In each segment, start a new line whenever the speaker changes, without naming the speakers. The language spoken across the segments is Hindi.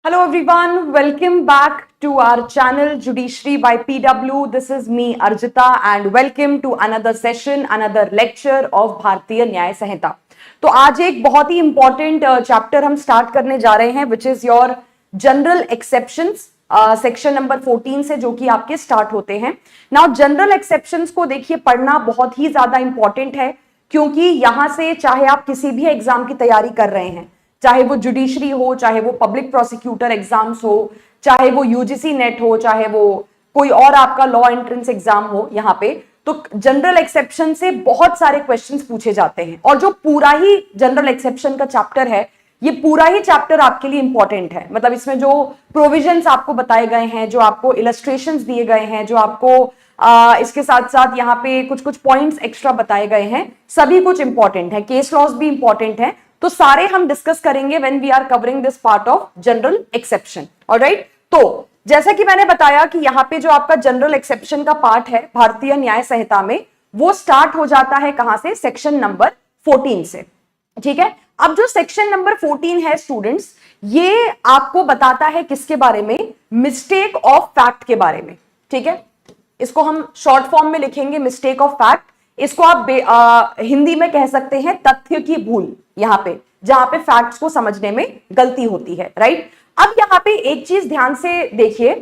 Hello everyone, welcome back to our channel Judiciary by PW. This is me Arjita and welcome to another session, another lecture of भारतीय न्याय संहिता। तो आज एक बहुत ही इंपॉर्टेंट चैप्टर हम स्टार्ट करने जा रहे हैं which is your general exceptions section number 14 से, जो कि आपके स्टार्ट होते हैं। नाउ जनरल एक्सेप्शंस को देखिए पढ़ना बहुत ही ज्यादा इंपॉर्टेंट है, क्योंकि यहां से चाहे आप किसी भी एग्जाम की तैयारी कर रहे हैं, चाहे वो जुडिशरी हो, चाहे वो पब्लिक प्रोसिक्यूटर एग्जाम्स हो, चाहे वो यूजीसी नेट हो, चाहे वो कोई और आपका लॉ एंट्रेंस एग्जाम हो, यहाँ पे तो जनरल एक्सेप्शन से बहुत सारे क्वेश्चंस पूछे जाते हैं। और जो पूरा ही जनरल एक्सेप्शन का चैप्टर है, ये पूरा ही चैप्टर आपके लिए इंपॉर्टेंट है। मतलब इसमें जो प्रोविजंस आपको बताए गए हैं, जो आपको इलस्ट्रेशंस दिए गए हैं, जो आपको इसके साथ साथ यहाँ पे कुछ कुछ पॉइंट्स एक्स्ट्रा बताए गए हैं, सभी कुछ इंपॉर्टेंट है। केस लॉज भी इंपॉर्टेंट है, तो सारे हम डिस्कस करेंगे when we are covering this part of general exception. Alright, तो जैसा कि मैंने बताया कि यहाँ पे जो आपका जनरल एक्सेप्शन का पार्ट है भारतीय न्याय संहिता में, वो स्टार्ट हो जाता है कहां से? सेक्शन नंबर 14 से। ठीक है, अब जो सेक्शन नंबर 14 है स्टूडेंट्स, ये आपको बताता है किसके बारे में? मिस्टेक ऑफ फैक्ट के बारे में। ठीक है, इसको हम शॉर्ट फॉर्म में लिखेंगे मिस्टेक ऑफ फैक्ट। इसको आप हिंदी में कह सकते हैं तथ्य की भूल, यहां पे जहां पे फैक्ट्स को समझने में गलती होती है। राइट, अब यहां पे एक चीज ध्यान से देखिए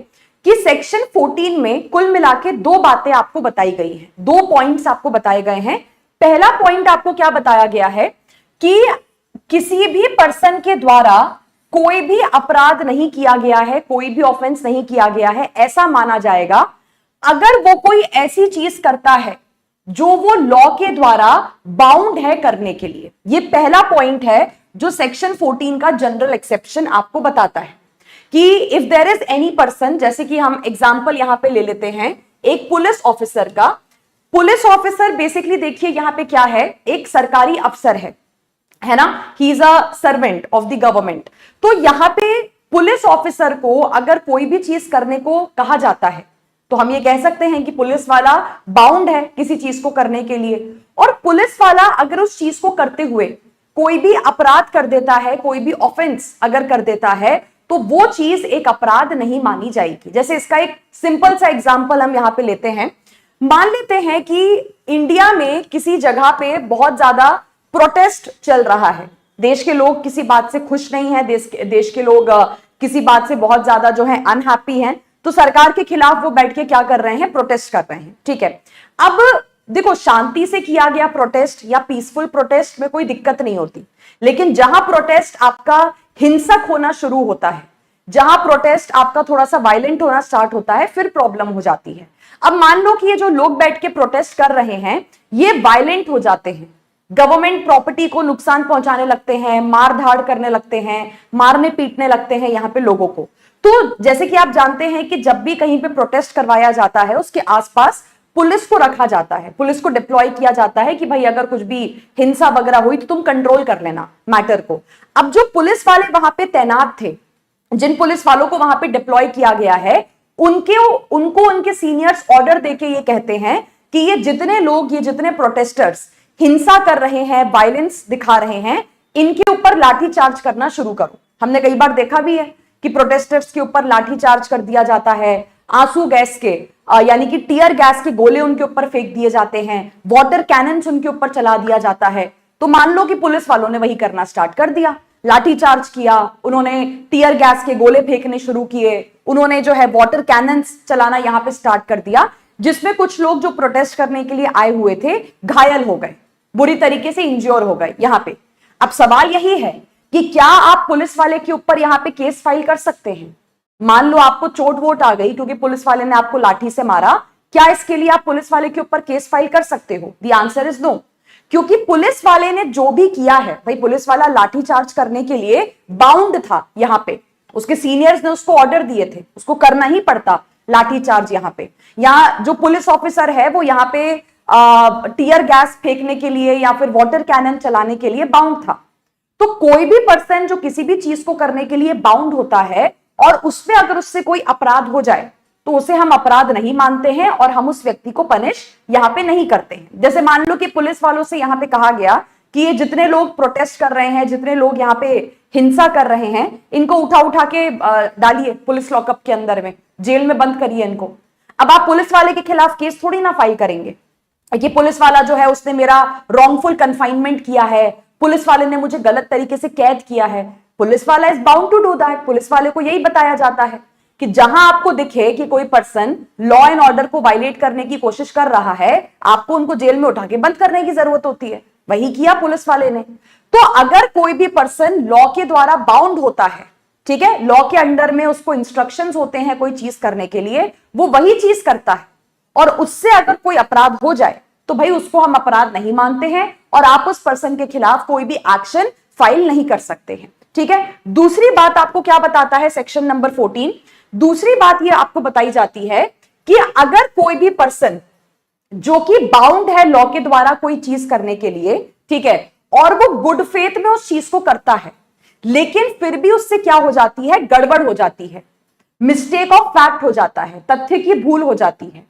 कि सेक्शन 14 में कुल मिला के दो बातें आपको बताई गई हैं, दो पॉइंट्स आपको बताए गए हैं। पहला पॉइंट आपको क्या बताया गया है कि किसी भी पर्सन के द्वारा कोई भी अपराध नहीं किया गया है, कोई भी ऑफेंस नहीं किया गया है, ऐसा माना जाएगा अगर वो कोई ऐसी चीज करता है जो वो लॉ के द्वारा बाउंड है करने के लिए। ये पहला पॉइंट है जो सेक्शन 14 का जनरल एक्सेप्शन आपको बताता है कि if there is any person, जैसे कि हम एग्जांपल यहां पे ले लेते हैं एक पुलिस ऑफिसर का। पुलिस ऑफिसर बेसिकली देखिए यहां पे क्या है, एक सरकारी अफसर है ना, he is a servant of the government. तो यहां पे पुलिस ऑफिसर को अगर कोई भी चीज करने को कहा जाता है तो हम ये कह सकते हैं कि पुलिस वाला बाउंड है किसी चीज को करने के लिए। और पुलिस वाला अगर उस चीज को करते हुए कोई भी अपराध कर देता है, कोई भी ऑफेंस अगर कर देता है, तो वो चीज एक अपराध नहीं मानी जाएगी। जैसे इसका एक सिंपल सा एग्जांपल हम यहां पे लेते हैं। मान लेते हैं कि इंडिया में किसी जगह पे बहुत ज्यादा प्रोटेस्ट चल रहा है, देश के लोग किसी बात से खुश नहीं है, देश के लोग किसी बात से बहुत ज्यादा जो है अनहैप्पी हैं, तो सरकार के खिलाफ वो बैठ के क्या कर रहे हैं? प्रोटेस्ट कर रहे हैं। ठीक है, अब देखो शांति से किया गया प्रोटेस्ट या पीसफुल प्रोटेस्ट में कोई दिक्कत नहीं होती, लेकिन जहां प्रोटेस्ट आपका हिंसक होना शुरू होता है, जहां प्रोटेस्ट आपका थोड़ा सा वायलेंट होना स्टार्ट होता है, फिर प्रॉब्लम हो जाती है। अब मान लो कि ये जो लोग बैठ के प्रोटेस्ट कर रहे हैं ये वायलेंट हो जाते हैं, गवर्नमेंट प्रॉपर्टी को नुकसान पहुंचाने लगते हैं, मार धाड़ करने लगते हैं, मारने पीटने लगते हैं यहाँ पे लोगों को। तो जैसे कि आप जानते हैं कि जब भी कहीं पे प्रोटेस्ट करवाया जाता है उसके आसपास पुलिस को रखा जाता है, पुलिस को डिप्लॉय किया जाता है कि भाई अगर कुछ भी हिंसा वगैरह हुई तो तुम कंट्रोल कर लेना मैटर को। अब जो पुलिस वाले वहां पे तैनात थे, जिन पुलिस वालों को वहां पे डिप्लॉय किया गया है, उनको उनके सीनियर्स ऑर्डर देके ये कहते हैं कि ये जितने लोग, ये जितने प्रोटेस्टर्स हिंसा कर रहे हैं, वायलेंस दिखा रहे हैं, इनके ऊपर लाठी चार्ज करना शुरू करो। हमने कई बार देखा भी है कि प्रोटेस्टर्स के ऊपर लाठी चार्ज कर दिया जाता है, आंसू गैस के यानी कि टीयर गैस के गोले उनके ऊपर फेंक दिए जाते हैं, वाटर कैनन्स उनके ऊपर चला दिया जाता है। तो मान लो कि पुलिस वालों ने वही करना स्टार्ट कर दिया, लाठी चार्ज किया, उन्होंने टीयर गैस के गोले फेंकने शुरू किए, उन्होंने जो है वाटर कैनन्स चलाना यहां पे स्टार्ट कर दिया, जिसमें कुछ लोग जो प्रोटेस्ट करने के लिए आए हुए थे घायल हो गए, बुरी तरीके से इंज्योर हो गए यहां पे। अब सवाल यही है कि क्या आप पुलिस वाले के ऊपर यहां पे केस फाइल कर सकते हैं? मान लो आपको चोट वोट आ गई क्योंकि पुलिस वाले ने आपको लाठी से मारा, क्या इसके लिए आप पुलिस वाले के ऊपर केस फाइल कर सकते हो? द आंसर इज नो, क्योंकि पुलिस वाले ने जो भी किया है, भाई पुलिस वाला लाठी चार्ज करने के लिए बाउंड था यहां पे, उसके सीनियर्स ने उसको ऑर्डर दिए थे, उसको करना ही पड़ता लाठी चार्ज। यहां पे यहाँ जो पुलिस ऑफिसर है वो यहाँ पे टीयर गैस फेंकने के लिए या फिर वाटर कैनन चलाने के लिए बाउंड था। तो कोई भी पर्सन जो किसी भी चीज को करने के लिए बाउंड होता है और उसमें अगर उससे कोई अपराध हो जाए तो उसे हम अपराध नहीं मानते हैं और हम उस व्यक्ति को पनिश यहां पे नहीं करते हैं। जैसे मान लो कि पुलिस वालों से यहां पे कहा गया कि ये जितने लोग प्रोटेस्ट कर रहे हैं, जितने लोग यहाँ पे हिंसा कर रहे हैं, इनको उठा उठा के डालिए पुलिस लॉकअप के अंदर में, जेल में बंद करिए इनको। अब आप पुलिस वाले के खिलाफ केस थोड़ी ना फाइल करेंगे कि पुलिस वाला जो है उसने मेरा रॉन्गफुल कन्फाइनमेंट किया है, पुलिस वाले ने मुझे गलत तरीके से कैद किया है। पुलिस वाला is bound to do that. Police वाले को यही बताया जाता है कि जहां आपको दिखे कि कोई पर्सन लॉ एंड ऑर्डर को वायलेट करने की कोशिश कर रहा है, आपको उनको जेल में उठा के बंद करने की जरूरत होती है। वही किया पुलिस वाले ने। तो अगर कोई भी पर्सन लॉ के द्वारा बाउंड होता है, ठीक है, लॉ के अंडर में उसको इंस्ट्रक्शंस होते हैं कोई चीज करने के लिए, वो वही चीज करता है, और उससे अगर कोई अपराध हो जाए तो भाई उसको हम अपराध नहीं मानते हैं और आप उस पर्सन के खिलाफ कोई भी एक्शन फाइल नहीं कर सकते हैं। ठीक है। दूसरी बात आपको क्या बताता है सेक्शन नंबर 14? दूसरी बात ये आपको बताई जाती है कि अगर कोई भी पर्सन जो कि बाउंड है लॉ के द्वारा कोई चीज करने के लिए, ठीक है, और वो गुड फेथ में उस चीज को करता है, लेकिन फिर भी उससे क्या हो जाती है, गड़बड़ हो जाती है, मिस्टेक ऑफ फैक्ट हो जाता है, तथ्य की भूल हो जाती है,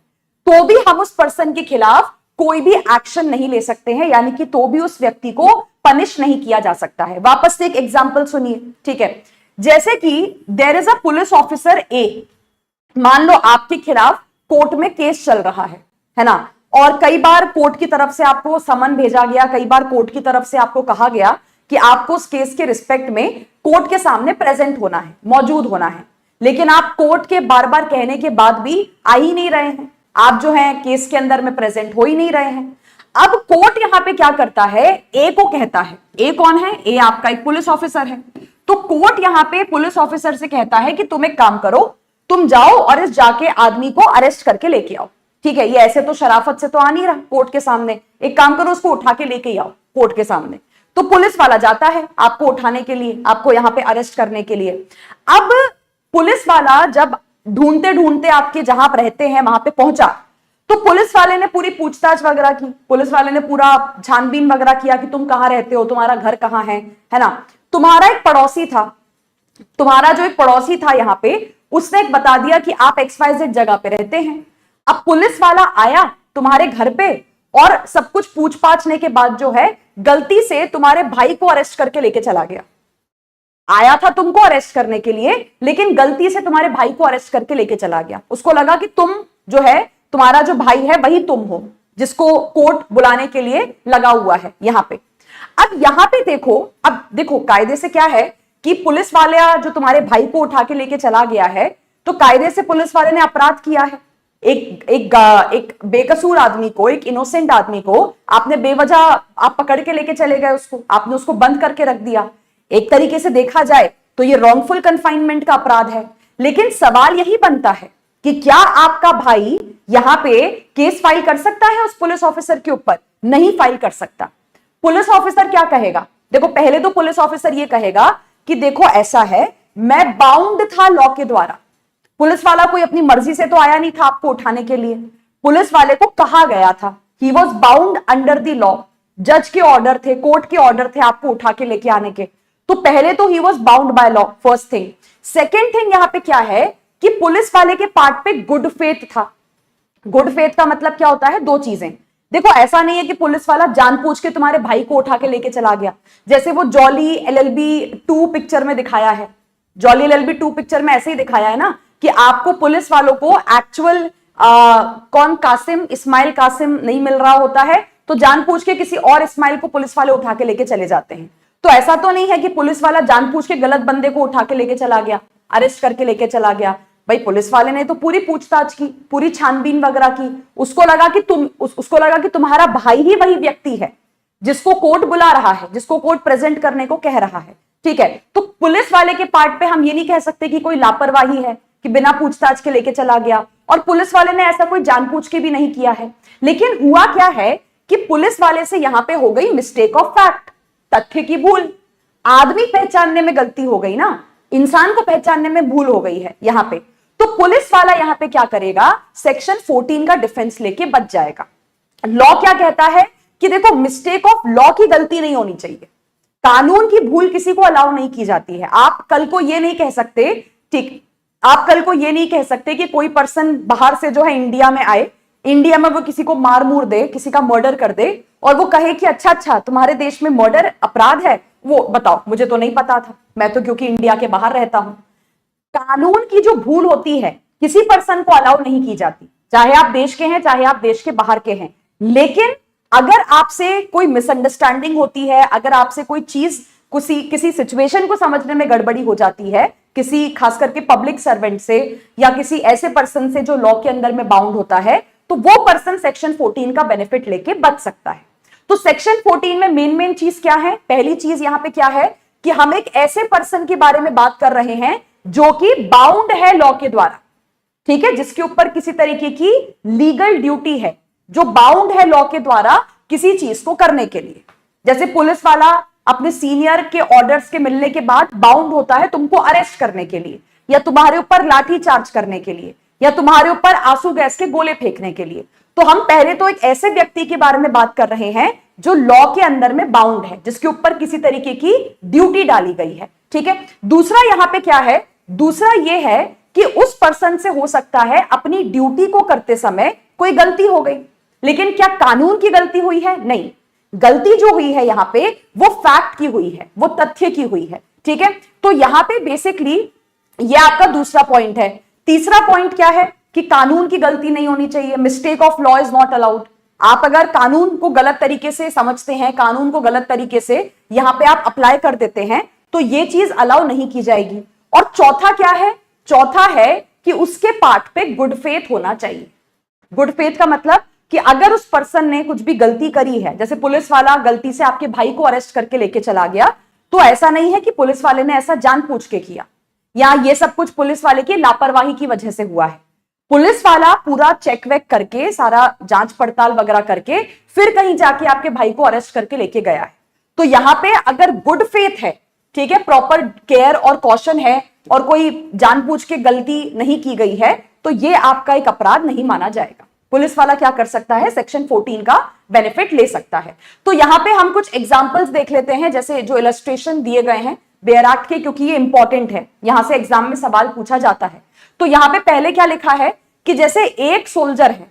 तो भी हम उस पर्सन के खिलाफ कोई भी एक्शन नहीं ले सकते हैं, यानी कि तो भी उस व्यक्ति को पनिश नहीं किया जा सकता है। वापस से एक एग्जांपल सुनिए, ठीक है। जैसे कि there is a police officer A, मान लो आपके खिलाफ कोर्ट में केस चल रहा है ना, और कई बार कोर्ट की तरफ से आपको समन भेजा गया, कई बार कोर्ट की तरफ से आपको कहा गया कि आपको उस केस के रिस्पेक्ट में कोर्ट के सामने प्रेजेंट होना है, मौजूद होना है, लेकिन आप कोर्ट के बार बार कहने के बाद भी आ ही नहीं रहे हैं, आप जो है केस के अंदर में प्रेजेंट हो ही नहीं रहे हैं। अब कोर्ट यहां पे क्या करता है, ए को कहता है, ए कौन है, ए आपका एक पुलिस ऑफिसर है, तो कोर्ट यहां पे पुलिस ऑफिसर से कहता है कि तुम एक काम करो, तुम जाओ और इस जाके आदमी को अरेस्ट करके लेके आओ। ठीक है, ये ऐसे तो शराफत से तो आ नहीं रहा कोर्ट के सामने, एक काम करो उसको उठा के लेके आओ कोर्ट के सामने। तो पुलिस वाला जाता है आपको उठाने के लिए, आपको यहां पे अरेस्ट करने के लिए। अब पुलिस वाला जब ढूंढते ढूंढते आपके जहां आप रहते हैं वहां पे पहुंचा, तो पुलिस वाले ने पूरी पूछताछ वगैरह की, पुलिस वाले ने पूरा छानबीन वगैरह किया कि तुम कहां रहते हो, तुम्हारा घर कहां है ना। तुम्हारा एक पड़ोसी था, तुम्हारा जो एक पड़ोसी था यहां पे, उसने एक बता दिया कि आप XYZ जगह पे रहते हैं। अब पुलिस वाला आया तुम्हारे घर पे और सब कुछ पूछ पाछने के बाद जो है गलती से तुम्हारे भाई को अरेस्ट करके लेके चला गया। आया था तुमको अरेस्ट करने के लिए, लेकिन गलती से तुम्हारे भाई को अरेस्ट करके लेके चला गया। उसको लगा कि तुम जो है, तुम्हारा जो भाई है वही तुम हो जिसको कोर्ट बुलाने के लिए लगा हुआ है यहां पे। अब यहां पे देखो, अब देखो कायदे से क्या है कि पुलिस वाला जो तुम्हारे भाई को उठा के लेके चला गया है, तो कायदे से पुलिस वाले ने अपराध किया है। एक बेकसूर आदमी को, एक इनोसेंट आदमी को आपने बेवजह आप पकड़ के लेके चले गए, उसको आपने उसको बंद करके रख दिया। एक तरीके से देखा जाए तो ये रॉन्गफुल कन्फाइनमेंट का अपराध है। लेकिन सवाल यही बनता है कि क्या आपका भाई यहां पे केस फाइल कर सकता है उस पुलिस ऑफिसर के ऊपर? नहीं फाइल कर सकता। पुलिस ऑफिसर क्या कहेगा? देखो, पहले तो पुलिस ऑफिसर ये कहेगा कि देखो ऐसा है, मैं बाउंड था लॉ के द्वारा। पुलिस वाला कोई अपनी मर्जी से तो आया नहीं था आपको उठाने के लिए, पुलिस वाले को कहा गया था, he was bound under the law. जज के ऑर्डर थे, कोर्ट के ऑर्डर थे आपको उठा के लेके आने के, तो पहले तो he was bound by law, first thing. Second thing यहां पे क्या है कि पुलिस वाले के पार्ट पे गुड फेथ था। गुड फेथ का मतलब क्या होता है? दो चीजें। देखो, ऐसा नहीं है कि पुलिस वाला जानबूझ के तुम्हारे भाई को उठा के लेके चला गया, जैसे वो जॉली LLB 2 पिक्चर में दिखाया है। जॉली LLB 2 पिक्चर में ऐसे ही दिखाया है ना कि आपको पुलिस वालों को एक्चुअल कौन कासिम, इस्माइल कासिम नहीं मिल रहा होता है, तो जानबूझ के किसी और इस्माइल को पुलिस वाले उठा के लेके चले जाते हैं। तो ऐसा तो नहीं है कि पुलिस वाला जानबूझ के गलत बंदे को उठा के लेके चला गया, अरेस्ट करके लेके चला गया। भाई पुलिस वाले ने तो पूरी पूछताछ की, पूरी छानबीन वगैरह की, उसको लगा कि तुम्हारा भाई ही वही व्यक्ति है जिसको कोर्ट बुला रहा है, जिसको कोर्ट प्रेजेंट करने को कह रहा है। ठीक है, तो पुलिस वाले के पार्ट पे हम ये नहीं कह सकते कि कोई लापरवाही है कि बिना पूछताछ के लेके चला गया, और पुलिस वाले ने ऐसा कोई जानबूझ के भी नहीं किया है। लेकिन हुआ क्या है कि पुलिस वाले से यहां पे हो गई मिस्टेक ऑफ फैक्ट, तथ्य की भूल। आदमी पहचानने में गलती हो गई ना, इंसान को पहचानने में भूल हो गई है यहां पे। तो पुलिस वाला यहां पे क्या करेगा? सेक्शन 14 का डिफेंस लेके बच जाएगा। लॉ क्या कहता है कि देखो, मिस्टेक ऑफ लॉ की गलती नहीं होनी चाहिए, कानून की भूल किसी को अलाउ नहीं की जाती है। आप कल को ये नहीं कह सकते, ठीक, आप कल को ये नहीं कह सकते कि कोई पर्सन बाहर से जो है इंडिया में आए, इंडिया में वो किसी को मार मूर दे, किसी का मर्डर कर दे और वो कहे कि अच्छा अच्छा तुम्हारे देश में मर्डर अपराध है, वो बताओ, मुझे तो नहीं पता था, मैं तो क्योंकि इंडिया के बाहर रहता हूं। कानून की जो भूल होती है किसी पर्सन को अलाउ नहीं की जाती, चाहे आप देश के हैं चाहे आप देश के बाहर के हैं। लेकिन अगर आपसे कोई मिसअंडरस्टैंडिंग होती है, अगर आपसे कोई चीज किसी सिचुएशन को समझने में गड़बड़ी हो जाती है, किसी खास करके पब्लिक सर्वेंट से या किसी ऐसे पर्सन से जो लॉ के अंदर में बाउंड होता है, तो वो पर्सन सेक्शन 14 का बेनिफिट लेके बच सकता है। तो सेक्शन 14 में मेन चीज क्या है? पहली चीज यहां पे क्या है कि हम एक ऐसे पर्सन के बारे में बात कर रहे हैं जो कि बाउंड है लॉ के द्वारा, ठीक है, जिसके ऊपर किसी तरीके की लीगल ड्यूटी है, जो बाउंड है लॉ के द्वारा किसी चीज को करने के लिए। जैसे पुलिस वाला अपने सीनियर के ऑर्डर्स के मिलने के बाद बाउंड होता है तुमको अरेस्ट करने के लिए, या तुम्हारे ऊपर लाठी चार्ज करने के लिए, या तुम्हारे ऊपर आंसू गैस के गोले फेंकने के लिए। तो हम पहले तो एक ऐसे व्यक्ति के बारे में बात कर रहे हैं जो लॉ के अंदर में बाउंड है, जिसके ऊपर किसी तरीके की ड्यूटी डाली गई है, ठीक है। दूसरा यहां पे क्या है? दूसरा यह है कि उस पर्सन से हो सकता है अपनी ड्यूटी को करते समय कोई गलती हो गई, लेकिन क्या कानून की गलती हुई है? नहीं, गलती जो हुई है यहां पे वो फैक्ट की हुई है, वो तथ्य की हुई है, ठीक है। तो यहां पे बेसिकली ये आपका दूसरा पॉइंट है। तीसरा पॉइंट क्या है कि कानून की गलती नहीं होनी चाहिए, mistake of law is not allowed. आप अगर कानून को गलत तरीके से समझते हैं, कानून को गलत तरीके से यहां पे आप अप्लाई कर देते हैं, तो ये चीज अलाउ नहीं की जाएगी। और चौथा क्या है? चौथा है कि उसके पार्ट पे गुड फेथ होना चाहिए। गुड फेथ का मतलब कि अगर उस पर्सन ने कुछ भी गलती करी है, जैसे पुलिस वाला गलती से आपके भाई को अरेस्ट करके लेके चला गया, तो ऐसा नहीं है कि पुलिस वाले ने ऐसा जानबूझ के किया या ये सब कुछ पुलिस वाले की लापरवाही की वजह से हुआ है। पुलिस वाला पूरा चेक वेक करके, सारा जांच पड़ताल वगैरह करके फिर कहीं जाके आपके भाई को अरेस्ट करके लेके गया है। तो यहां पे अगर गुड फेथ है, ठीक है, प्रॉपर केयर और कॉशन है और कोई जानबूझ के गलती नहीं की गई है, तो ये आपका एक अपराध नहीं माना जाएगा। पुलिस वाला क्या कर सकता है? सेक्शन 14 का बेनिफिट ले सकता है। तो यहां पे हम कुछ एग्जांपल्स देख लेते हैं, जैसे जो इलस्ट्रेशन दिए गए हैं बेयर एक्ट के, क्योंकि ये इंपॉर्टेंट है, यहां से एग्जाम में सवाल पूछा जाता है। तो यहां पे पहले क्या लिखा है कि जैसे एक सोल्जर है,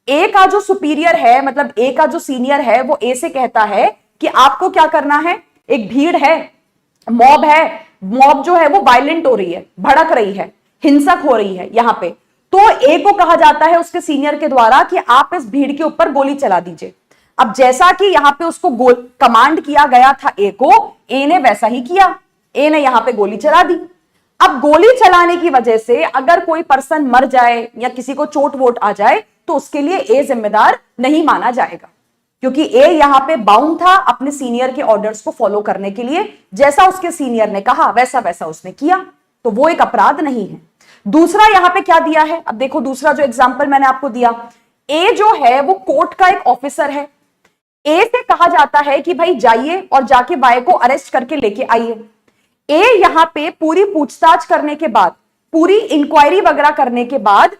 ए का जो सुपीरियर है, मतलब ए का जो सीनियर है, वो ए से कहता है कि आपको क्या करना है, एक भीड़ है, मॉब है, मॉब जो है वो वायलेंट हो रही है, भड़क रही है, हिंसक हो रही है यहां पे, तो ए को कहा जाता है उसके सीनियर के द्वारा कि आप इस भीड़ के ऊपर गोली चला दीजिए। अब जैसा कि यहां पे उसको कमांड किया गया था ए को, ए ने वैसा ही किया, ए ने यहां पे गोली चला दी। अब गोली चलाने की वजह से अगर कोई पर्सन मर जाए या किसी को चोट वोट आ जाए, तो उसके लिए ए जिम्मेदार नहीं माना जाएगा, क्योंकि ए यहां पे बाउंड था अपने सीनियर के ऑर्डर्स को फॉलो करने के लिए, जैसा उसके सीनियर ने कहा वैसा वैसा उसने किया, तो वो एक अपराध नहीं है। दूसरा यहां पे क्या दिया है? अब देखो दूसरा जो एग्जांपल मैंने आपको दिया, ए जो है वो कोर्ट का एक ऑफिसर है, ए से कहा जाता है कि भाई जाइए और जाके वाई को अरेस्ट करके लेके आइए। ए यहां पे पूरी पूछताछ करने के बाद, पूरी इंक्वायरी वगैरह करने के बाद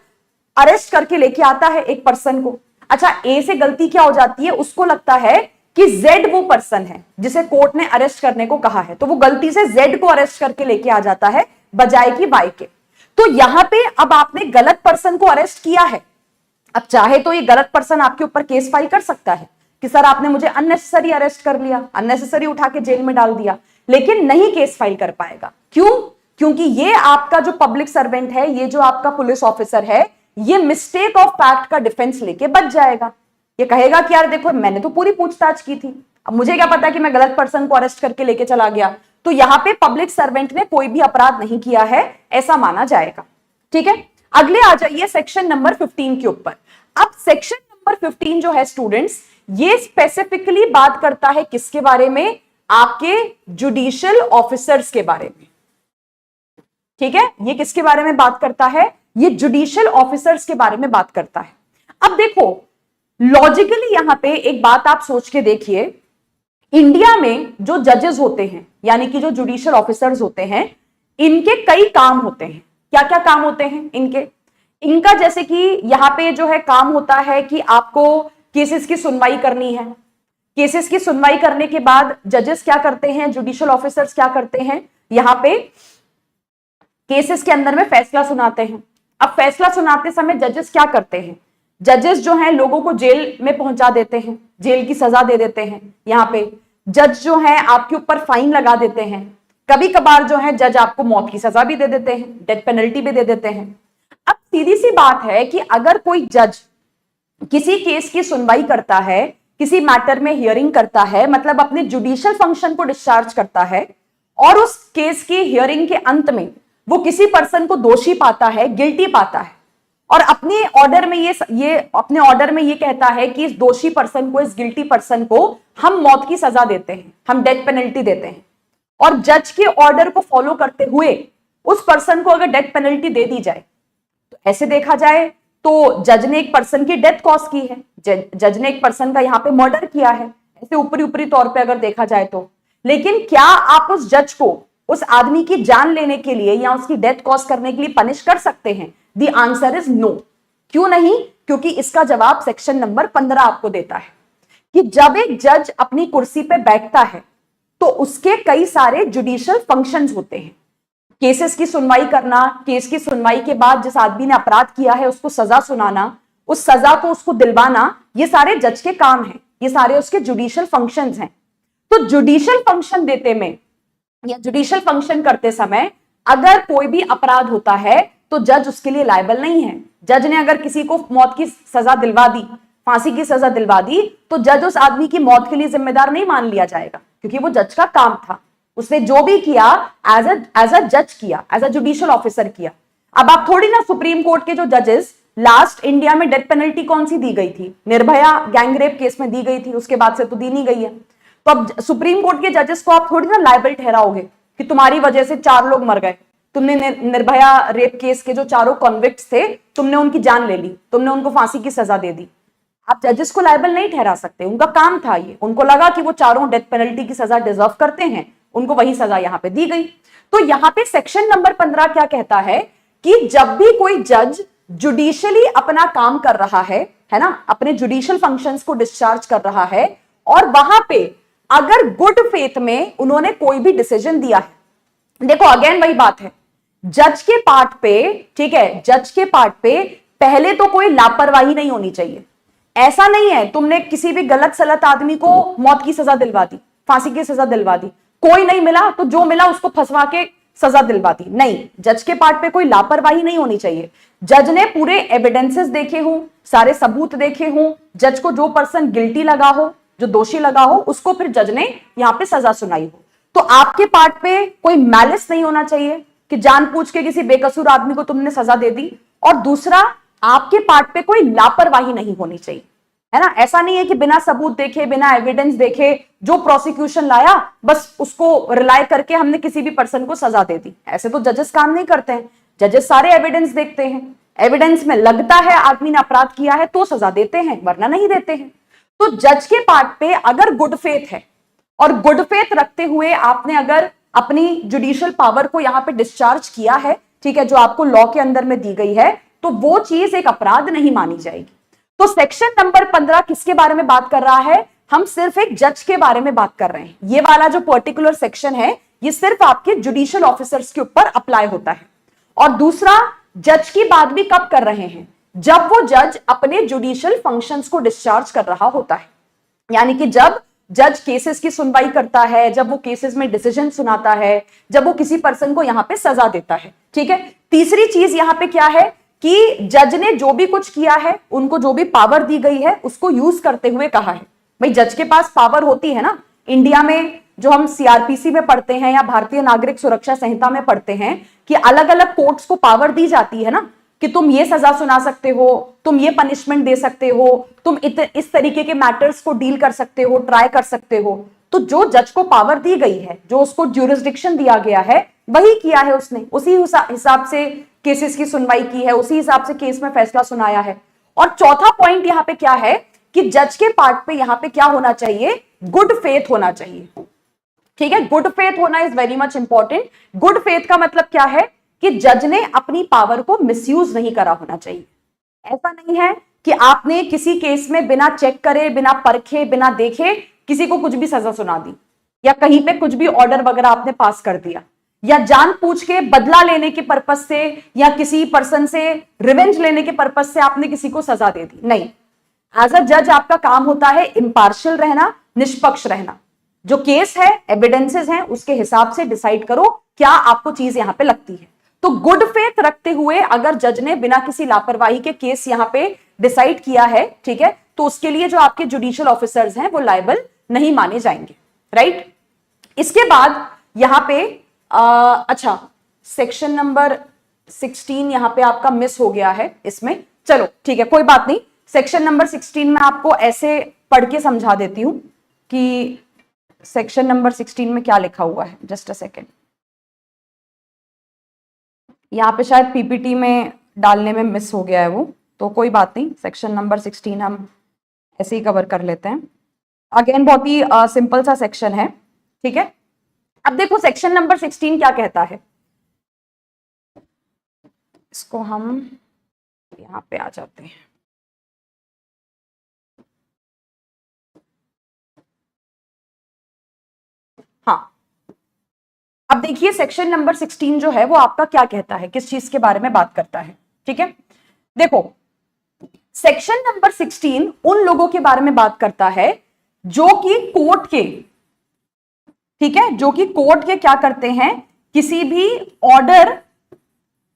अरेस्ट करके लेके आता है एक पर्सन को। अच्छा, ए से गलती क्या हो जाती है? उसको लगता है कि जेड वो पर्सन है जिसे कोर्ट ने अरेस्ट करने को कहा है, तो वो गलती से जेड को अरेस्ट करके लेके आ जाता है बजाय कि वाई के। तो यहां पे अब आपने गलत पर्सन को अरेस्ट किया है। अब चाहे तो ये गलत पर्सन आपके ऊपर केस फाइल कर सकता है कि सर आपने मुझे अननेसेसरी अरेस्ट कर लिया, अननेसेसरी उठा के जेल में डाल दिया, लेकिन नहीं केस फाइल कर पाएगा। क्यों? क्योंकि ये आपका जो पब्लिक सर्वेंट है, ये जो आपका पुलिस ऑफिसर है, ये मिस्टेक ऑफ फैक्ट का डिफेंस लेके बच जाएगा। ये कहेगा कि यार देखो मैंने तो पूरी पूछताछ की थी, अब मुझे क्या पता कि मैं गलत पर्सन को अरेस्ट करके लेके चला गया। तो यहां पे पब्लिक सर्वेंट ने कोई भी अपराध नहीं किया है, ऐसा माना जाएगा। ठीक है, अगले आ जाइए सेक्शन नंबर 15 के ऊपर। अब सेक्शन नंबर 15 जो है स्टूडेंट्स, ये स्पेसिफिकली बात करता है किसके बारे में? आपके जुडिशियल ऑफिसर्स के बारे में। ठीक है, ये किसके बारे में बात करता है? ये जुडिशियल ऑफिसर्स के बारे में बात करता है। अब देखो लॉजिकली यहां पे एक बात आप सोच के देखिए, इंडिया में जो जजेस होते हैं यानी कि जो जुडिशियल ऑफिसर्स होते हैं, इनके कई काम होते हैं। क्या क्या काम होते हैं इनका? जैसे कि यहां पे जो है काम होता है कि आपको केसेस की सुनवाई करनी है। केसेस की सुनवाई करने के बाद जजेस क्या करते हैं, जुडिशियल ऑफिसर्स क्या करते हैं, यहां पे केसेस के अंदर में फैसला सुनाते हैं। अब फैसला सुनाते समय जजेस क्या करते हैं? जजेस जो हैं लोगों को जेल में पहुंचा देते हैं, जेल की सजा दे देते हैं। यहाँ पे जज जो हैं आपके ऊपर फाइन लगा देते हैं। कभी कभार जो है जज आपको मौत की सजा भी दे देते हैं, डेथ पेनल्टी भी दे देते हैं। अब सीधी सी बात है कि अगर कोई जज किसी केस की सुनवाई करता है, किसी मैटर में हियरिंग करता है, मतलब अपने जुडिशियल फंक्शन को डिस्चार्ज करता है, और उस केस की हियरिंग के अंत में वो किसी पर्सन को दोषी पाता है, गिल्टी पाता है, और अपने ऑर्डर में अपने ऑर्डर में ये कहता है कि इस दोषी पर्सन को, इस गिल्टी पर्सन को हम मौत की सजा देते हैं, हम डेथ पेनल्टी देते हैं, और जज के ऑर्डर को फॉलो करते हुए उस पर्सन को अगर डेथ पेनल्टी दे दी जाए, तो ऐसे देखा जाए तो जज ने एक पर्सन की डेथ कॉज की है, जज ने एक पर्सन का यहाँ पे मर्डर किया है, ऐसे ऊपरी ऊपरी तौर पे अगर देखा जाए तो। लेकिन क्या आप उस जज को उस आदमी की जान लेने के लिए या उसकी डेथ कॉज करने के लिए पनिश कर सकते हैं? The answer is no. क्यों नहीं? क्योंकि इसका जवाब सेक्शन नंबर 15 आपको देता है कि जब एक जज अपनी कुर्सी पे बैठता है तो उसके कई सारे जुडिशियल फंक्शंस होते हैं। केसेस की सुनवाई करना, केस की सुनवाई के बाद जिस आदमी ने अपराध किया है उसको सजा सुनाना, उस सजा को उसको दिलवाना, ये सारे जज के काम हैं, ये सारे उसके जुडिशियल फंक्शंस हैं। तो जुडिशियल फंक्शन देते में या जुडिशियल फंक्शन करते समय अगर कोई भी अपराध होता है तो जज उसके लिए लायबल नहीं है। जज ने अगर किसी को मौत की सजा दिलवा दी, फांसी की सजा दिलवा दी, तो जज उस आदमी की मौत के लिए जिम्मेदार नहीं मान लिया जाएगा, क्योंकि वो जज का काम था। उसने जो भी किया एज अ जज किया, एज अ जुडिशियल ऑफिसर किया। अब आप थोड़ी ना सुप्रीम कोर्ट के जो जजेस, लास्ट इंडिया में डेथ पेनल्टी कौन सी दी गई थी? निर्भया गैंगरेप केस में दी गई थी, उसके बाद से तो दी नहीं गई है। तो अब सुप्रीम कोर्ट के जजेस को आप थोड़ी ना लायबल ठहराओगे कि तुम्हारी वजह से 4 लोग मर गए, तुमने निर्भया रेप केस के जो 4 कॉन्विक्ट्स थे, तुमने उनकी जान ले ली, तुमने उनको फांसी की सजा दे दी। आप जजेस को लायबल नहीं ठहरा सकते, उनका काम था ये, उनको लगा कि वो 4 डेथ पेनल्टी की सजा डिजर्व करते हैं, उनको वही सजा यहां पे दी गई। तो यहां पे सेक्शन नंबर 15 क्या कहता है कि जब भी कोई जज जुडिशियली अपना काम कर रहा है ना, अपने जुडिशियल फंक्शंस को डिस्चार्ज कर रहा है, और वहां पे अगर गुड फेथ में उन्होंने कोई भी डिसीजन दिया है, देखो अगेन वही बात है, जज के पार्ट पे, ठीक है, जज के पार्ट पे पहले तो कोई लापरवाही नहीं होनी चाहिए। ऐसा नहीं है तुमने किसी भी गलत सलत आदमी को मौत की सजा दिलवा दी, फांसी की सजा दिलवा दी, कोई नहीं मिला तो जो मिला उसको फंसवा के सजा दिलवा दी। नहीं, जज के पार्ट पे कोई लापरवाही नहीं होनी चाहिए। जज ने पूरे एविडेंसेस देखे हों, सारे सबूत देखे हों, जज को जो पर्सन गिल्टी लगा हो, जो दोषी लगा हो, उसको फिर जज ने यहां पे सजा सुनाई हो। तो आपके पार्ट पे कोई मैलिस नहीं होना चाहिए कि जानबूझ के किसी बेकसूर आदमी को तुमने सजा दे दी, और दूसरा आपके पार्ट पे कोई लापरवाही नहीं होनी चाहिए, है ना। ऐसा नहीं है कि बिना सबूत देखे, बिना एविडेंस देखे जो प्रोसिक्यूशन लाया बस उसको रिलाय करके हमने किसी भी पर्सन को सजा दे दी। ऐसे तो जजेस काम नहीं करते हैं। जजेस सारे एविडेंस देखते हैं, एविडेंस में लगता है आदमी ने अपराध किया है तो सजा देते हैं, वरना नहीं देते हैं। तो जज के पार्ट पे अगर गुड फेथ है और गुड फेथ रखते हुए आपने अगर अपनी जुडिशियल पावर को यहां पे डिस्चार्ज किया है, ठीक है, जो आपको लॉ के अंदर में दी गई है, तो वो चीज एक अपराध नहीं मानी जाएगी। तो सेक्शन नंबर 15 किसके बारे में बात कर रहा है? हम सिर्फ एक जज के बारे में बात कर रहे हैं। ये वाला जो पर्टिकुलर सेक्शन है ये सिर्फ आपके जुडिशियल ऑफिसर्स के ऊपर अप्लाई होता है। और दूसरा, जज की बात भी कब कर रहे हैं? जब वो जज अपने जुडिशियल फंक्शंस को डिस्चार्ज कर रहा होता है, यानी कि जब जज केसेस की सुनवाई करता है, जब वो केसेस में डिसीजन सुनाता है, जब वो किसी पर्सन को यहां पे सजा देता है, ठीक है। तीसरी चीज यहां पे क्या है कि जज ने जो भी कुछ किया है, उनको जो भी पावर दी गई है उसको यूज करते हुए कहा है। भाई जज के पास पावर होती है ना, इंडिया में जो हम सीआरपीसी में पढ़ते हैं या भारतीय नागरिक सुरक्षा संहिता में पढ़ते हैं कि अलग अलग कोर्ट्स को पावर दी जाती है ना, कि तुम ये सजा सुना सकते हो, तुम ये पनिशमेंट दे सकते हो, तुम इस तरीके के मैटर्स को डील कर सकते हो, ट्राई कर सकते हो। तो जो जज को पावर दी गई है, जो उसको ज्यूरिसडिक्शन दिया गया है, वही किया है उसने, उसी हिसाब से केसेस की सुनवाई की है, उसी हिसाब से केस में फैसला सुनाया है। और चौथा पॉइंट यहाँ पे क्या है कि जज के पार्ट पे यहाँ पे क्या होना चाहिए? गुड फेथ होना चाहिए, ठीक है। गुड फेथ होना is very much important. Good faith का मतलब क्या है कि जज ने अपनी पावर को मिसयूज नहीं करा होना चाहिए। ऐसा नहीं है कि आपने किसी केस में बिना चेक करे, बिना परखे, बिना देखे किसी को कुछ भी सजा सुना दी, या कहीं पे कुछ भी ऑर्डर वगैरह आपने पास कर दिया, या जानबूझ के बदला लेने के पर्पज से या किसी पर्सन से रिवेंज लेने के पर्पज से आपने किसी को सजा दे दी, नहीं। एज अ जज आपका काम होता है इम्पार्शियल रहना, निष्पक्ष रहना। जो केस है, एविडेंसेस हैं, उसके हिसाब से डिसाइड करो क्या आपको चीज यहां पे लगती है। तो गुड फेथ रखते हुए अगर जज ने बिना किसी लापरवाही के केस यहां पे डिसाइड किया है, ठीक है, तो उसके लिए जो आपके जुडिशियल ऑफिसर्स हैं वो लायबल नहीं माने जाएंगे, राइट। इसके बाद यहां पे अच्छा, सेक्शन नंबर 16 यहां पे आपका मिस हो गया है इसमें, चलो ठीक है कोई बात नहीं। सेक्शन नंबर 16 में आपको ऐसे पढ़ के समझा देती हूं कि सेक्शन नंबर 16 में क्या लिखा हुआ है। जस्ट अ सेकेंड, यहाँ पे शायद पीपीटी में डालने में मिस हो गया है वो, तो कोई बात नहीं, सेक्शन नंबर 16 हम ऐसे ही कवर कर लेते हैं। अगेन बहुत ही सिंपल सा सेक्शन है, ठीक है। अब देखो सेक्शन नंबर 16 क्या कहता है, इसको हम यहाँ पे आ जाते हैं। हाँ, अब देखिए सेक्शन नंबर 16 जो है वो आपका क्या कहता है, किस चीज के बारे में बात करता है, ठीक है। देखो सेक्शन नंबर 16 उन लोगों के बारे में बात करता है जो कि कोर्ट के, ठीक है, जो कि कोर्ट के क्या करते हैं, किसी भी ऑर्डर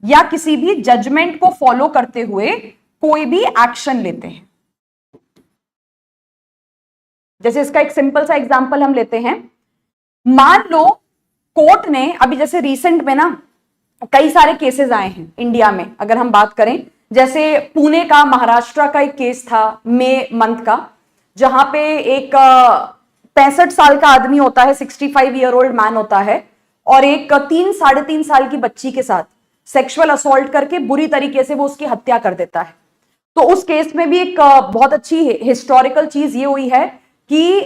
या किसी भी जजमेंट को फॉलो करते हुए कोई भी एक्शन लेते हैं। जैसे इसका एक सिंपल सा एग्जांपल हम लेते हैं। मान लो कोर्ट ने अभी जैसे रिसेंट में ना कई सारे केसेस आए हैं इंडिया में, अगर हम बात करें, जैसे पुणे का, महाराष्ट्र का एक केस था मई मंथ का, जहां पे एक 65 साल का आदमी होता है, 65 ईयर ओल्ड मैन होता है, और एक 3-3.5 साल की बच्ची के साथ सेक्सुअल असॉल्ट करके बुरी तरीके से वो उसकी हत्या कर देता है। तो उस केस में भी एक बहुत अच्छी हिस्टोरिकल चीज ये हुई है कि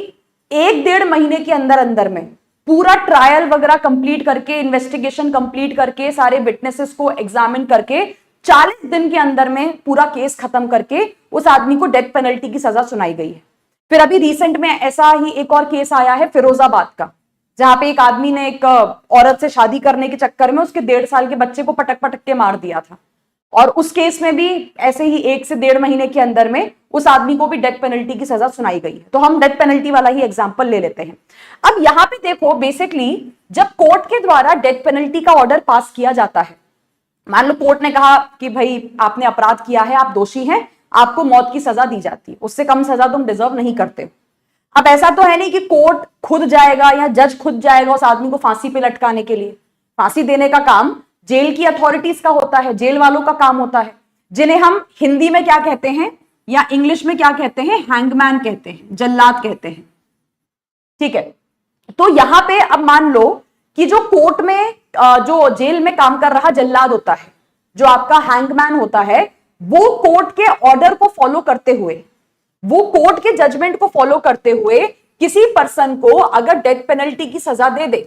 1-1.5 महीने के अंदर अंदर में पूरा ट्रायल वगैरह कंप्लीट करके, इन्वेस्टिगेशन कंप्लीट करके, सारे विटनेसेस को एग्जामिन करके 40 दिन के अंदर में पूरा केस खत्म करके उस आदमी को डेथ पेनल्टी की सजा सुनाई गई है। फिर अभी रिसेंट में ऐसा ही एक और केस आया है फिरोजाबाद का, जहां पे एक आदमी ने एक औरत से शादी करने के चक्कर में उसके 1.5 साल के बच्चे को पटक पटक के मार दिया था, और उस केस में भी ऐसे ही 1 से 1.5 महीने के अंदर में उस आदमी को भी डेथ पेनल्टी की सजा सुनाई गई है। तो हम डेथ पेनल्टी वाला ही एग्जांपल ले लेते हैं। अब यहां पे देखो, बेसिकली जब कोर्ट के द्वारा डेथ पेनल्टी का ऑर्डर पास किया जाता है, मान लो कोर्ट ने कहा कि भाई आपने अपराध किया है, आप दोषी हैं, आपको मौत की सजा दी जाती है, उससे कम सजा तुम डिजर्व नहीं करते। अब ऐसा तो है नहीं कि कोर्ट खुद जाएगा या जज खुद जाएगा उस आदमी को फांसी पे लटकाने के लिए। फांसी देने का काम जेल की अथॉरिटीज का होता है, जेल वालों का काम होता है, जिन्हें हम हिंदी में क्या कहते हैं या इंग्लिश में क्या कहते हैं, हैंगमैन कहते हैं, जल्लाद कहते हैं, ठीक है। तो यहां पे अब मान लो कि जो कोर्ट में जो जेल में काम कर रहा जल्लाद होता है, जो आपका हैंगमैन होता है, वो कोर्ट के ऑर्डर को फॉलो करते हुए, वो कोर्ट के जजमेंट को फॉलो करते हुए किसी पर्सन को अगर डेथ पेनल्टी की सजा दे दे,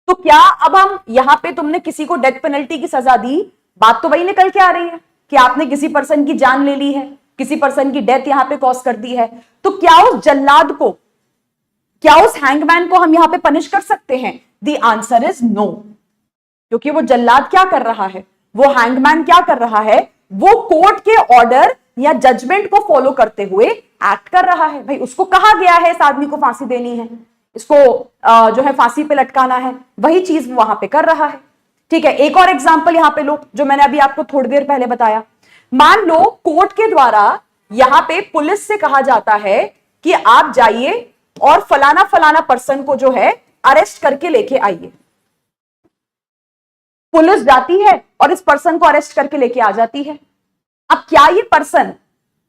तो क्या अब हम यहां पे तुमने किसी को डेथ पेनल्टी की सजा दी, बात तो वही निकल के आ रही है कि आपने किसी पर्सन की जान ले ली है, किसी पर्सन की डेथ यहां पे कॉज कर दी है। तो क्या उस जल्लाद को, क्या उस हैंगमैन को हम यहां पे पनिश कर सकते हैं? द आंसर इज नो, क्योंकि वो जल्लाद क्या कर रहा है, वो हैंगमैन क्या कर रहा है, वो कोर्ट के ऑर्डर या जजमेंट को फॉलो करते हुए एक्ट कर रहा है। भाई उसको कहा गया है इस आदमी को फांसी देनी है, इसको जो है फांसी पे लटकाना है, वही चीज वहां पे कर रहा है, ठीक है। एक और एग्जांपल यहां पे लो, जो मैंने अभी आपको थोड़ी देर पहले बताया। मान लो कोर्ट के द्वारा यहां पे पुलिस से कहा जाता है कि आप जाइए और फलाना फलाना पर्सन को जो है अरेस्ट करके लेके आइए। पुलिस जाती है और इस पर्सन को अरेस्ट करके लेके आ जाती है। अब क्या ये पर्सन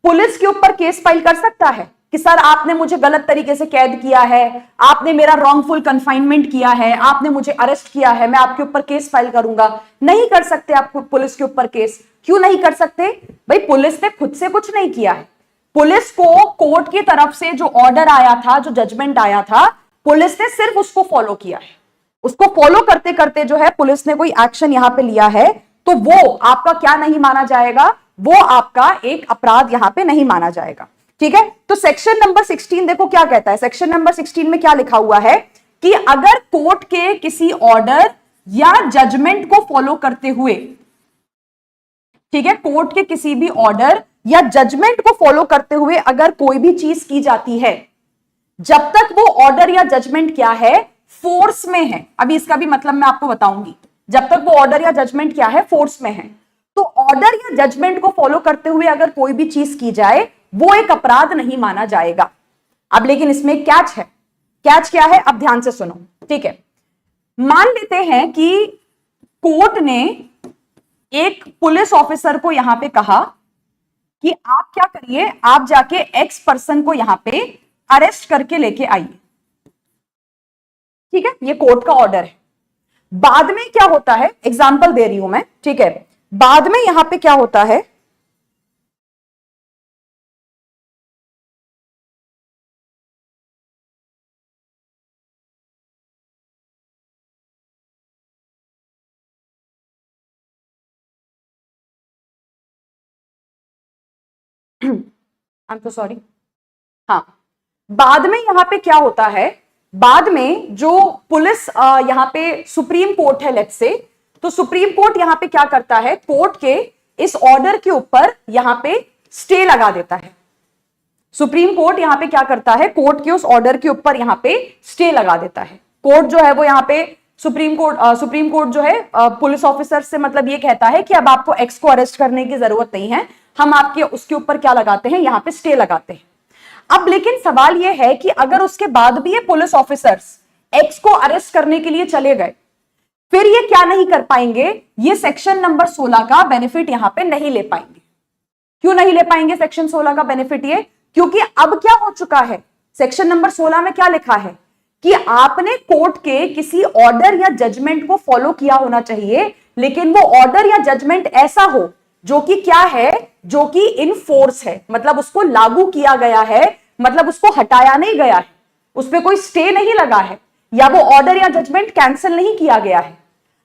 पुलिस के ऊपर केस फाइल कर सकता है कि सर आपने मुझे गलत तरीके से कैद किया है, आपने मेरा रॉन्गफुल कन्फाइनमेंट किया है, आपने मुझे अरेस्ट किया है, मैं आपके ऊपर केस फाइल करूंगा? नहीं कर सकते आप पुलिस के ऊपर केस। क्यों नहीं कर सकते? भाई पुलिस ने खुद से कुछ नहीं किया है। पुलिस को कोर्ट की तरफ से जो ऑर्डर आया था, जो जजमेंट आया था, पुलिस ने सिर्फ उसको फॉलो किया है। उसको फॉलो करते करते जो है पुलिस ने कोई एक्शन यहां पे लिया है, तो वो आपका क्या नहीं माना जाएगा, वो आपका एक अपराध यहां पे नहीं माना जाएगा, ठीक है। तो सेक्शन नंबर 16 देखो क्या कहता है। सेक्शन नंबर 16 में क्या लिखा हुआ है कि अगर कोर्ट के किसी ऑर्डर या जजमेंट को फॉलो करते हुए, ठीक है, कोर्ट के किसी भी ऑर्डर या जजमेंट को फॉलो करते हुए अगर कोई भी चीज की जाती है, जब तक वो ऑर्डर या जजमेंट क्या है, फोर्स में है। अभी इसका भी मतलब मैं आपको बताऊंगी। जब तक वो ऑर्डर या जजमेंट क्या है, फोर्स में है, तो ऑर्डर या जजमेंट को फॉलो करते हुए अगर कोई भी चीज की जाए वो एक अपराध नहीं माना जाएगा। अब लेकिन इसमें कैच है। कैच क्या है, अब ध्यान से सुनो, ठीक है। मान लेते हैं कि कोर्ट ने एक पुलिस ऑफिसर को यहां पे कहा कि आप क्या करिए, आप जाके एक्स पर्सन को यहां पे अरेस्ट करके लेके आइए, ठीक है, ये कोर्ट का ऑर्डर है। बाद में क्या होता है, एग्जांपल दे रही हूं मैं, ठीक है, बाद में यहां पे क्या होता है, आई एम तो सॉरी, हाँ, बाद में यहां पे क्या होता है, बाद में जो पुलिस यहां पे सुप्रीम कोर्ट है लेट्स से, तो सुप्रीम कोर्ट यहां पे क्या करता है, कोर्ट के इस ऑर्डर के ऊपर यहां पे स्टे लगा देता है। सुप्रीम कोर्ट यहां पे क्या करता है, कोर्ट के उस ऑर्डर के ऊपर यहां पे स्टे लगा देता है। कोर्ट जो है वो यहां पे सुप्रीम कोर्ट जो है पुलिस ऑफिसर से मतलब ये कहता है कि अब आपको एक्स को अरेस्ट करने की जरूरत नहीं है, हम आपके उसके ऊपर क्या लगाते हैं, यहां पे स्टे लगाते हैं। अब लेकिन सवाल यह है कि अगर उसके बाद भी ये पुलिस ऑफिसर्स एक्स को अरेस्ट करने के लिए चले गए, फिर ये क्या नहीं कर पाएंगे, ये सेक्शन नंबर 16 का बेनिफिट यहां पे नहीं ले पाएंगे। क्यों नहीं ले पाएंगे सेक्शन 16 का बेनिफिट, ये क्योंकि अब क्या हो चुका है, सेक्शन नंबर 16 में क्या लिखा है कि आपने कोर्ट के किसी ऑर्डर या जजमेंट को फॉलो किया होना चाहिए, लेकिन वो ऑर्डर या जजमेंट ऐसा हो जो कि क्या है, जो कि इन फोर्स है, मतलब उसको लागू किया गया है, मतलब उसको हटाया नहीं गया है, उस पर कोई स्टे नहीं लगा है, या वो ऑर्डर या जजमेंट कैंसिल नहीं किया गया है।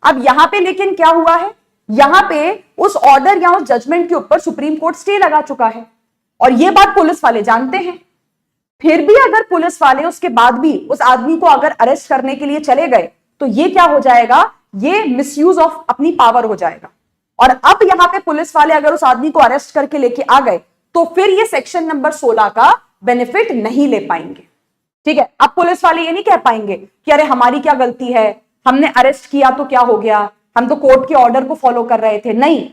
अब यहां पे लेकिन क्या हुआ है, यहां पे उस ऑर्डर या उस जजमेंट के ऊपर सुप्रीम कोर्ट स्टे लगा चुका है, और ये बात पुलिस वाले जानते हैं। फिर भी अगर पुलिस वाले उसके बाद भी उस आदमी को अगर अरेस्ट करने के लिए चले गए, तो ये क्या हो जाएगा, ये मिसयूज ऑफ अपनी पावर हो जाएगा। और अब यहां पे पुलिस वाले अगर उस आदमी को अरेस्ट करके लेके आ गए, तो फिर ये सेक्शन नंबर 16 का बेनिफिट नहीं ले पाएंगे, ठीक है। अब पुलिस वाले ये नहीं कह पाएंगे कि अरे हमारी क्या गलती है, हमने अरेस्ट किया तो क्या हो गया, हम तो कोर्ट के ऑर्डर को फॉलो कर रहे थे। नहीं,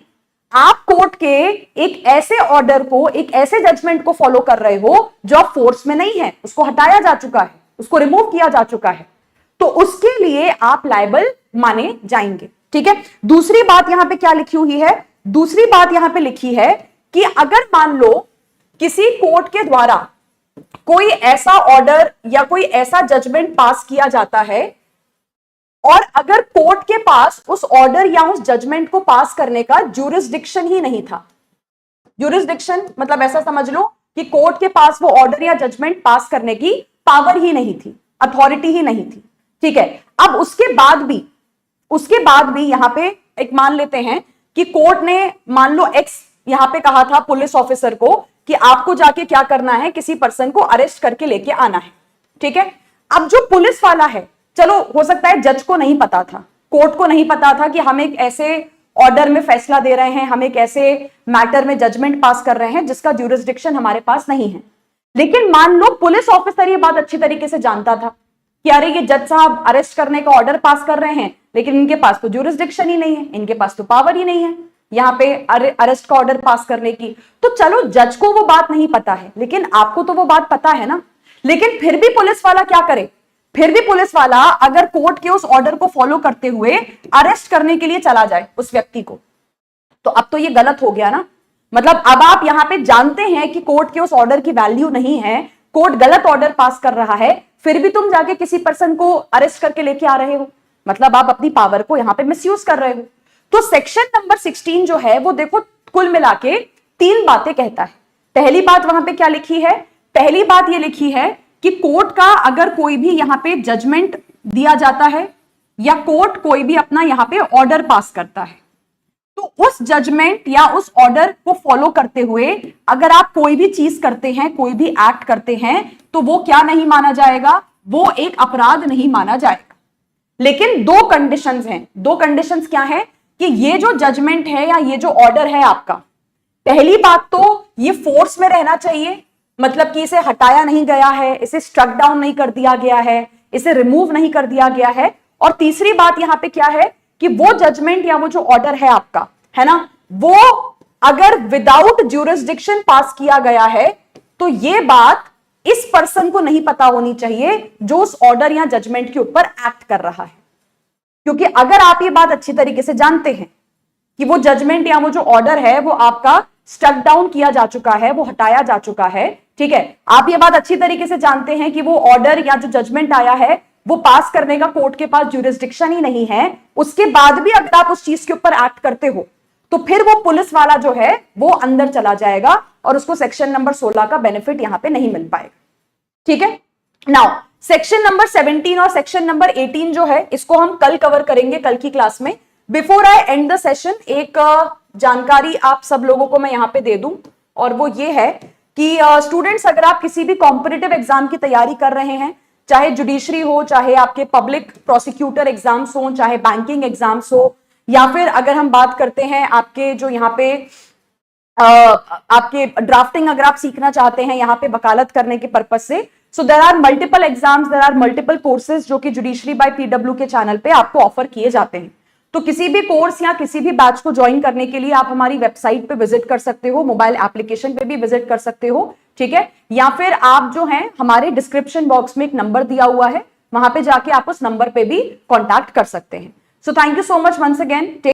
आप कोर्ट के एक ऐसे ऑर्डर को, एक ऐसे जजमेंट को फॉलो कर रहे हो जो अब फोर्स में नहीं है, उसको हटाया जा चुका है, उसको रिमूव किया जा चुका है, तो उसके लिए आप लायबल माने जाएंगे, ठीक है। दूसरी बात यहां पे क्या लिखी हुई है, दूसरी बात यहां पे लिखी है कि अगर मान लो किसी कोर्ट के द्वारा कोई ऐसा ऑर्डर या कोई ऐसा जजमेंट पास किया जाता है, और अगर कोर्ट के पास उस ऑर्डर या उस जजमेंट को पास करने का ज्यूरिसडिक्शन ही नहीं था, ज्यूरिसडिक्शन मतलब ऐसा समझ लो कि कोर्ट के पास वो ऑर्डर या जजमेंट पास करने की पावर ही नहीं थी, अथॉरिटी ही नहीं थी, ठीक है। अब उसके बाद भी यहां पे एक मान लेते हैं कि कोर्ट ने मान लो एक्स यहां पे कहा था पुलिस ऑफिसर को कि आपको जाके क्या करना है, किसी पर्सन को अरेस्ट करके लेके आना है, ठीक है। अब जो पुलिस वाला है, चलो हो सकता है जज को नहीं पता था, कोर्ट को नहीं पता था कि हम एक ऐसे ऑर्डर में फैसला दे रहे हैं, हम एक ऐसे मैटर में जजमेंट पास कर रहे हैं जिसका ज्यूरिसडिक्शन हमारे पास नहीं है। लेकिन मान लो पुलिस ऑफिसर ये बात अच्छी तरीके से जानता था कि अरे ये जज साहब अरेस्ट करने का ऑर्डर पास कर रहे हैं, लेकिन इनके पास तो ज्यूरिसडिक्शन ही नहीं है, इनके पास तो पावर ही नहीं है यहां पे अरेस्ट का ऑर्डर पास करने की। तो चलो जज को वो बात नहीं पता है, लेकिन आपको तो वो बात पता है ना। लेकिन फिर भी पुलिस वाला क्या करे, फिर भी पुलिस वाला अगर कोर्ट के उस ऑर्डर को फॉलो करते हुए अरेस्ट करने के लिए चला जाए उस व्यक्ति को, तो अब तो ये गलत हो गया ना। मतलब अब आप यहां पे जानते हैं कि कोर्ट के उस ऑर्डर की वैल्यू नहीं है, कोर्ट गलत ऑर्डर पास कर रहा है, फिर भी तुम जाके किसी पर्सन को अरेस्ट करके लेके आ रहे हो, मतलब आप अपनी पावर को यहां पे मिसयूज कर रहे हो। तो सेक्शन नंबर 16 जो है वो देखो कुल मिला के 3 बातें कहता है। पहली बात वहां पे क्या लिखी है, पहली बात ये लिखी है कि कोर्ट का अगर कोई भी यहां पे जजमेंट दिया जाता है या कोर्ट कोई भी अपना यहां पे ऑर्डर पास करता है, तो उस जजमेंट या उस ऑर्डर को फॉलो करते हुए अगर आप कोई भी चीज करते हैं, कोई भी एक्ट करते हैं, तो वो क्या नहीं माना जाएगा, वो एक अपराध नहीं माना जाएगा। लेकिन दो कंडीशंस हैं। दो कंडीशंस क्या है कि ये जो जजमेंट है या ये जो ऑर्डर है आपका, पहली बात तो ये फोर्स में रहना चाहिए, मतलब कि इसे हटाया नहीं गया है, इसे स्ट्रक डाउन नहीं कर दिया गया है, इसे रिमूव नहीं कर दिया गया है। और तीसरी बात यहां पे क्या है कि वो जजमेंट या वो जो ऑर्डर है आपका, है ना, वो अगर विदाउट ज्यूरिसडिक्शन पास किया गया है तो ये बात इस पर्सन को नहीं पता होनी चाहिए जो उस ऑर्डर या जजमेंट के ऊपर एक्ट कर रहा है। क्योंकि अगर आप ये बात अच्छी तरीके से जानते हैं कि वो जजमेंट या वो जो ऑर्डर है वो आपका स्टक डाउन किया जा चुका है, वो हटाया जा चुका है, ठीक है, आप ये बात अच्छी तरीके से जानते हैं कि वो ऑर्डर या जो जजमेंट आया है वो पास करने का कोर्ट के पास ज्यूरिसडिक्शन ही नहीं है, उसके बाद भी अगर आप उस चीज के ऊपर एक्ट करते हो तो फिर वो पुलिस वाला जो है वो अंदर चला जाएगा और उसको सेक्शन नंबर 16 का बेनिफिट यहां पे नहीं मिल पाएगा। ठीक है, नाउ सेक्शन नंबर 17 और सेक्शन नंबर 18 जो है इसको हम कल कवर करेंगे, कल की क्लास में। Before I and the session एक जानकारी आप सब लोगों को मैं यहां पे दे दूं, और वो ये है कि स्टूडेंट्स अगर आप किसी भी कॉम्पिटिटिव एग्जाम की तैयारी कर रहे हैं, चाहे जुडिशरी हो, चाहे आपके पब्लिक प्रोसिक्यूटर एग्जाम्स हो, चाहे बैंकिंग एग्जाम्स हो, या फिर अगर हम बात करते हैं आपके जो यहाँ पे आपके ड्राफ्टिंग अगर आप सीखना चाहते हैं यहाँ पे वकालत करने के पर्पज से, so there are multiple exams, there are multiple courses जो कि जुडिशरी बाय पीडब्ल्यू के चैनल पे आपको ऑफर किए जाते हैं। तो किसी भी कोर्स या किसी भी बैच को ज्वाइन करने के लिए आप हमारी वेबसाइट पे विजिट कर सकते हो, मोबाइल एप्लीकेशन पे भी विजिट कर सकते हो, ठीक है, या फिर आप जो है हमारे डिस्क्रिप्शन बॉक्स में एक नंबर दिया हुआ है, वहां पे जाके आप उस नंबर पे भी कॉन्टैक्ट कर सकते हैं। So thank you so much once again.